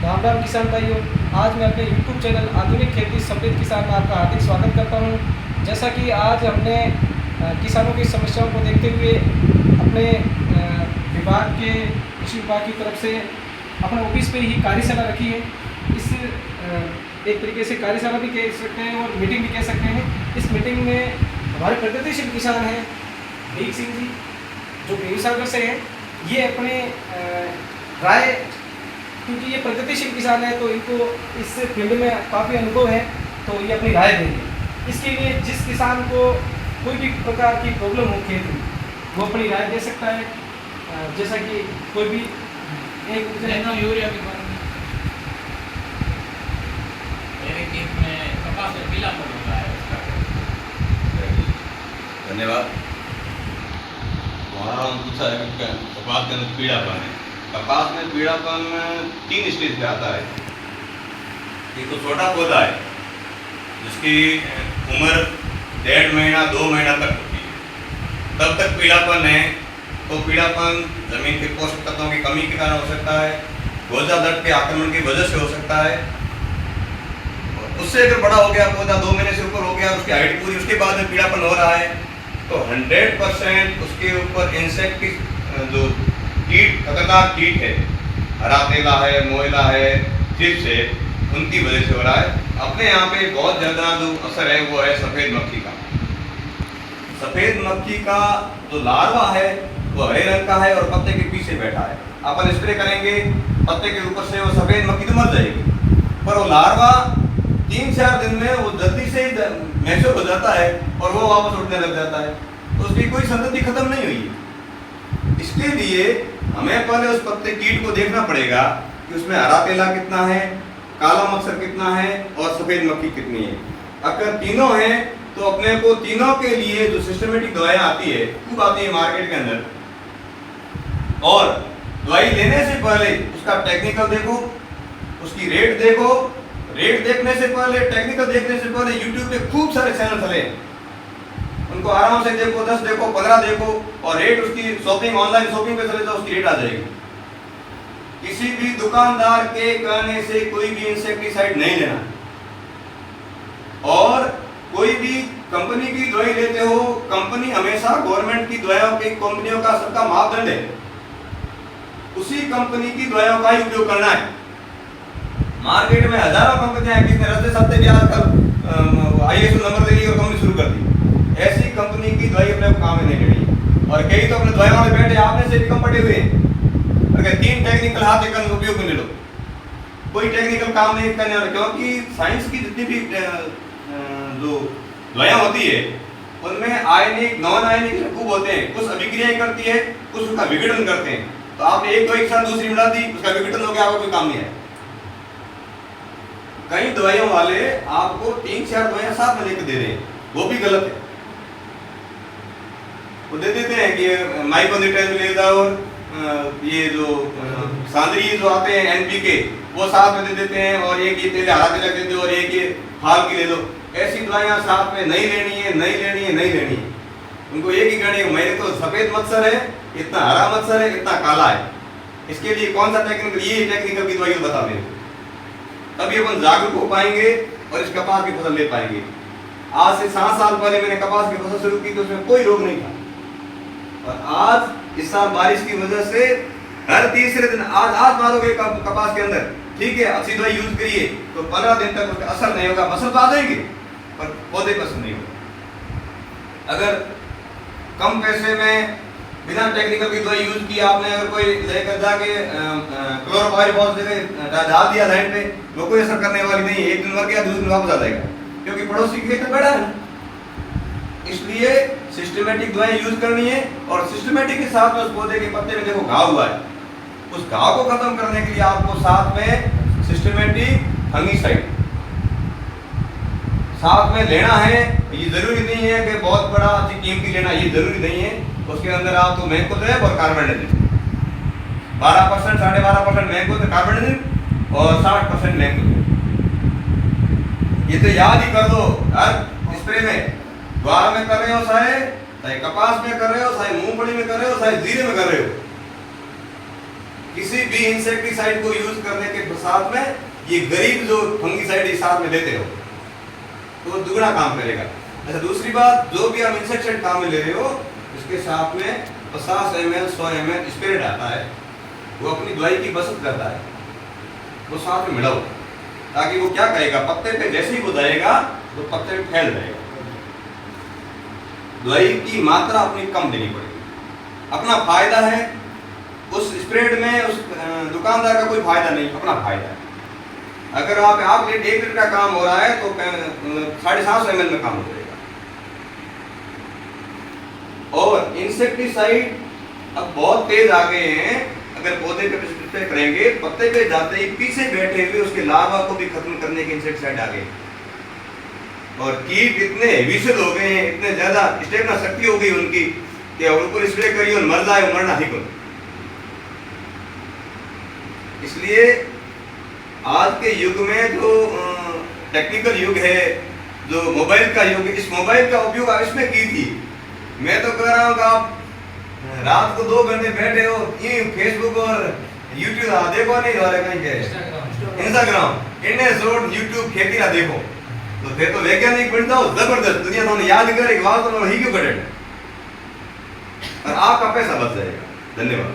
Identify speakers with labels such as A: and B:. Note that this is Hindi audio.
A: राम राम किसान भाइयों। आज मैं अपने YouTube चैनल आधुनिक खेती सफेद किसान में आपका हार्दिक स्वागत करता हूं। जैसा कि आज हमने किसानों की समस्याओं को देखते हुए अपने विभाग के कृषि विभाग की तरफ से अपने ऑफिस पे ही कार्यशाला रखी है। इस एक तरीके से कार्यशाला भी कह सकते हैं और मीटिंग भी कह सकते हैं। इस मीटिंग में हमारे प्रगतिशील किसान हैं भीख सिंह जी, जो बेगूसराय से हैं। ये अपने राय, क्योंकि ये प्रगतिशील किसान है तो इनको इस फील्ड में काफ़ी अनुभव है, तो ये अपनी राय देंगे। इसके लिए जिस किसान को कोई भी प्रकार की प्रॉब्लम हो खेत में, वो अपनी राय दे सकता है। जैसा कि कोई भी एक
B: यूरिया के बारे में, मेरे खेत में कपास में पीलापन हो रहा है उसका।
C: धन्यवाद। वहाँ पूछा है कि कपास के अंदर पीलापन है। कपास में पीलापन 3 स्टेज पे आता है। एक तो छोटा पौधा है जिसकी उम्र 1.5 महीना 2 महीना तक होती है, तब तक पीलापन है। तो पीलापन जमीन के पोषक तत्वों की कमी के कारण हो सकता है, गोजा दट के आक्रमण की वजह से हो सकता है। उससे अगर बड़ा हो गया पौधा, 2 महीने से ऊपर हो गया, उसकी हाइट पूरी, उसके बाद में पीलापन हो रहा है, तो 100% उसके ऊपर इंसेक्ट की जो कीट, खतरनाक कीट है, हरा तेला है, मोयला है, चिप्स है, उनकी वजह से हो रहा है। अपने यहाँ पे बहुत ज़्यादा जो असर है वो है सफ़ेद मक्खी का। सफ़ेद मक्खी का जो लार्वा है वो हरे रंग का है और पत्ते के पीछे बैठा है। अपन स्प्रे करेंगे पत्ते के ऊपर से, वो सफ़ेद मक्खी तो मर जाएगी, पर वो लार्वा 3-4 दिन में वो जल्दी से मैच्योर हो जाता है और वो वापस उड़ने लग जाता है। तो उसकी कोई संतति खत्म नहीं हुई है। इसके लिए हमें पहले उस पत्ते कीट को देखना पड़ेगा कि उसमें हरा तेला कितना है, काला मच्छर कितना है और सफ़ेद मक्खी कितनी है। अगर तीनों हैं तो अपने को तीनों के लिए जो सिस्टमेटिक दवाएं आती है, खूब आती है मार्केट के अंदर, और दवाई लेने से पहले उसका टेक्निकल देखो, उसकी रेट देखो। रेट देखने से पहले, टेक्निकल देखने से पहले यूट्यूब पे खूब सारे चैनल चले, उनको आराम से देखो, 10 देखो, 15 देखो, और रेट उसकी शॉपिंग, ऑनलाइन शॉपिंग पे चले जाओ, उसकी रेट आ जाएगी। किसी भी दुकानदार के कहने से कोई भी इंसेक्टिसाइड नहीं लेना, और कोई भी कंपनी की दवाई लेते हो, कंपनी हमेशा गवर्नमेंट की दवाइयों की, कंपनियों का सबका मापदंड है, उसी कंपनी की दवाइयों का ही उपयोग करना है। मार्केट में हजारों कंपनियां हैं, किसने रस्ते सस्ते भी आजकल ISO नंबर ले ली और कंपनी शुरू कर दी। ऐसी कंपनी की दवाई अपने काम में नहीं लेनी। और कई तो अपने दवाई वाले बैठे आपने से भी कम पड़े हुए हैं, अगर 3 टेक्निकल हाथ एक उपयोग में ले लो, कोई टेक्निकल काम नहीं करने वाला। क्योंकि साइंस की जितनी भी जो दवाइयां होती है उनमें आयनिक, नॉन आयनिक खूब होते हैं, कुछ अभिक्रियाएं करती है, कुछ उसका विघटन करते हैं। तो आपने एक दवाई के साथ दूसरी मिला दी, उसका विघटन हो गया, आपको कोई काम नहीं है। कई दवाइयों वाले आपको 3-4 दवाइयां साथ में लेकर दे रहे हैं, वो भी गलत है। वो दे देते हैं कि माइकोनिट्रेट ले जाओ, ये जो सांद्री जो आते हैं NPK, वो साथ में दे देते हैं, और एक ये तेल हरा तेल दे दो और एक ये हाल की ले लो। ऐसी दवाइयां साथ में नहीं लेनी है, नहीं लेनी है, नहीं लेनी है। उनको एक ही कहनी है, मेरे तो सफेद मच्छर है, इतना हरा मच्छर है, इतना काला है, इसके लिए कौन सा टेक्निकल, ये टेक्निकल की दवाई बता दें, तभी अपन जागरूक हो पाएंगे और इस कपास की फसल ले पाएंगे। आज से 7 साल पहले मैंने कपास की फसल शुरू की तो उसमें कोई रोग नहीं था, और आज इस साल बारिश की वजह से हर तीसरे दिन आज मारोगे कपास के अंदर, ठीक है, अच्छी दवाई यूज करिए तो 15 दिन तक उसका असर नहीं होगा। फसल तो आ जाएगी पर पौधे पर असर नहीं होगा। अगर कम पैसे में बिना टेक्निकल की दवाई यूज की आपने, अगर कोई लेकर जाके क्लोरोपाइरिफॉस डाल दिया लाइन पे, वो कोई असर करने वाली नहीं है। एक दिन मर गया, दूसरे दिन वापस आ जाएगा, क्योंकि पड़ोसी के खेत में बैठा है। इसलिए सिस्टमेटिक दवाई यूज करनी है, और सिस्टमेटिक के साथ में उस पौधे के पत्ते में देखो घाव हुआ है, उस घाव को खत्म करने के लिए आपको साथ में सिस्टमेटिक फंगिसाइड साथ में लेना है। ये जरूरी नहीं है कि बहुत बड़ा कीमती लेना, ये जरूरी नहीं है। उसके अंदर आप तो मैंकोजेब और कार्बेंडाजिम, 12%, 12.5% मैंकोजेब कार्बेंडाजिम और 60% मैंकोजेब। ये तो याद ही कर दो हर स्प्रे में। ज्वार में कर रहे हो, चाहे कपास में कर रहे हो, चाहे मूंगफली में कर रहे हो, चाहे जीरे में कर रहे हो, किसी भी इंसेक्टिसाइड को यूज करने के साथ में ये गरीब जो फंगिसाइड साथ में लेते हो तो वो दुगना काम करेगा। अच्छा, दूसरी बात, जो भी आप इंसेक्टिसाइड काम में ले रहे हो उसके साथ में 50 ml 100 ml स्प्रेड आता है, वो अपनी दवाई की बचत करता है, वो साथ में मिलाओ, ताकि वो क्या करेगा, पत्ते पे जैसे ही वो जाएगा तो पत्ते पे फैल जाएगा। दवाई की मात्रा अपनी कम देनी पड़ेगी, अपना फायदा है उस स्प्रेड में, उस दुकानदार का कोई फायदा नहीं, अपना फायदा है। अगर आप 1 लीटर का काम हो रहा है तो 750 ml में काम हो जाएगा। और इंसेक्टिसाइड अब बहुत तेज आ गए हैं, अगर पौधे पे स्प्रे करेंगे, पत्ते पे जाते ही पीछे बैठे हुए उसके लार्वा को भी खत्म करने के इंसेक्टिसाइड आ गए। और कीट इतने विषद हो गए हैं, इतने ज्यादा स्टेमिना शक्ति हो गई उनकी कि उनको स्प्रे करिए और मर जाए, मरना ही कौन। इसलिए आज के युग में जो टेक्निकल युग है, जो मोबाइल का युग है, इस मोबाइल का उपयोग आप इसमें की थी। मैं तो कह रहा हूँ कि आप रात को 2 घंटे बैठे हो, ये फेसबुक और यूट्यूब देखो नहीं, इंस्टाग्राम, यूट्यूब खेती ना देखो, तो फिर तो वैज्ञानिक बनता हो जबरदस्त, दुनिया तो याद करे ही क्यों करे, और आपका पैसा बच जाएगा। धन्यवाद।